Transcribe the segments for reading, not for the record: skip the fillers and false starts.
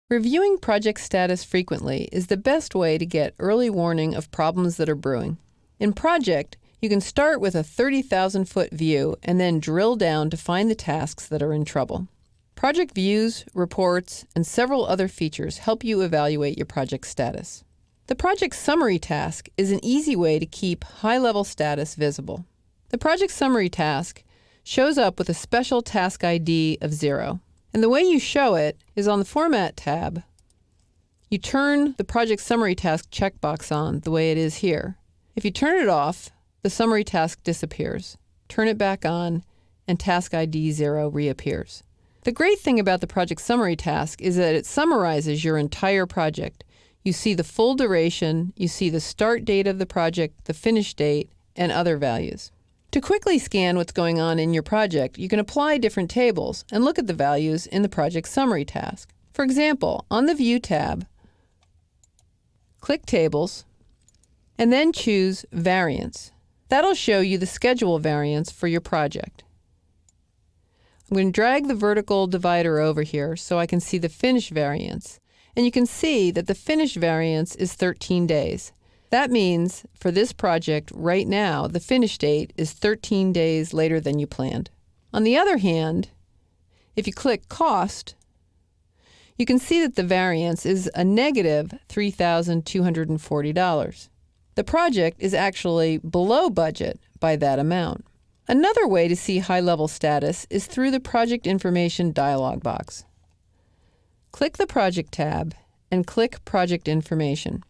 Reviewing project status frequently is the best way to get early warning of problems that are brewing. In Project, you can start with a 30,000-foot view and then drill down to find the tasks that are in trouble. Project views, reports, and several other features help you evaluate your project status. The project summary task is an easy way to keep high-level status visible. The project summary task shows up with a special task ID of 0. And the way you show it is on the Format tab. You turn the project summary task checkbox on the way it is here. If you turn it off, the summary task disappears. Turn it back on, and task ID 0 reappears. The great thing about the project summary task is that it summarizes your entire project. You see the full duration, you see the start date of the project, the finish date, and other values. To quickly scan what's going on in your project, you can apply different tables and look at the values in the project summary task. For example, on the View tab, click Tables, and then choose Variance. That'll show you the schedule variance for your project. I'm going to drag the vertical divider over here so I can see the finish variance. And you can see that the finish variance is 13 days. That means for this project right now, the finish date is 13 days later than you planned. On the other hand, if you click Cost, you can see that the variance is a negative $3,240. The project is actually below budget by that amount. Another way to see high-level status is through the Project Information dialog box. Click the Project tab and click Project Information.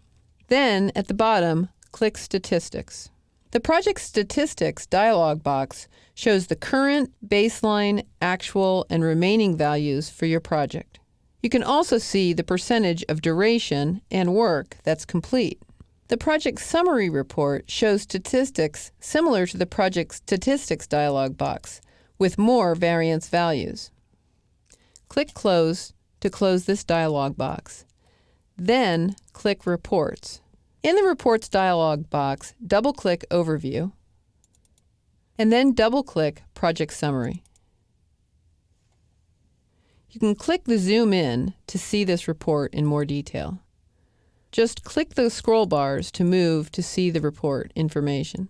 Then, at the bottom, click Statistics. The Project Statistics dialog box shows the current, baseline, actual, and remaining values for your project. You can also see the percentage of duration and work that's complete. The Project Summary report shows statistics similar to the Project Statistics dialog box, with more variance values. Click Close to close this dialog box. Then click Reports. In the Reports dialog box, double-click Overview, and then double-click Project Summary. You can click the Zoom In to see this report in more detail. Just click the scroll bars to move to see the report information.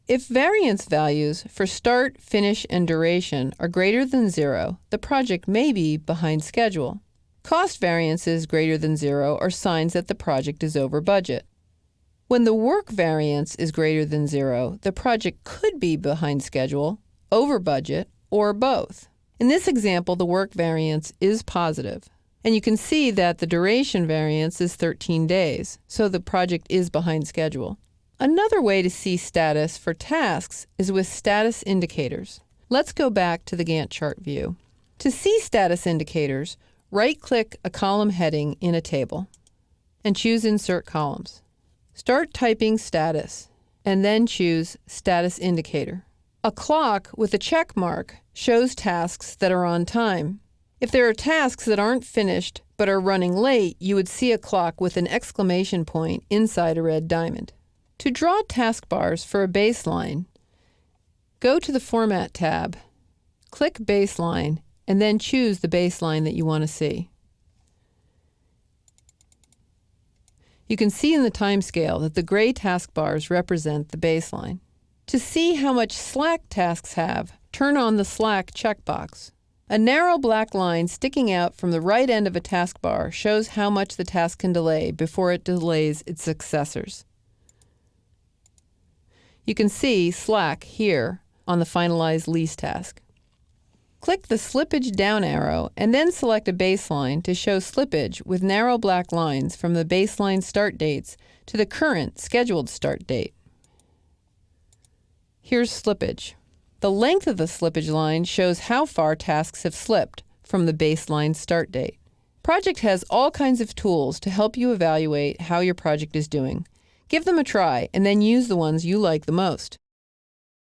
If variance values for start, finish, and duration are greater than 0, the project may be behind schedule. Cost variances greater than 0 are signs that the project is over budget. When the work variance is greater than 0, the project could be behind schedule, over budget, or both. In this example, the work variance is positive. And you can see that the duration variance is 13 days, so the project is behind schedule. Another way to see status for tasks is with status indicators. Let's go back to the Gantt chart view. To see status indicators, right-click a column heading in a table and choose Insert Columns. Start typing status and then choose Status Indicator. A clock with a check mark shows tasks that are on time. If there are tasks that aren't finished but are running late, you would see a clock with an exclamation point inside a red diamond. To draw taskbars for a baseline, go to the Format tab, click Baseline, and then choose the baseline that you want to see. You can see in the timescale that the gray taskbars represent the baseline. To see how much slack tasks have, turn on the Slack checkbox. A narrow black line sticking out from the right end of a taskbar shows how much the task can delay before it delays its successors. You can see Slack here on the Finalize Lease task. Click the Slippage down arrow and then select a baseline to show slippage with narrow black lines from the baseline start dates to the current scheduled start date. Here's slippage. The length of the slippage line shows how far tasks have slipped from the baseline start date. Project has all kinds of tools to help you evaluate how your project is doing. Give them a try and then use the ones you like the most.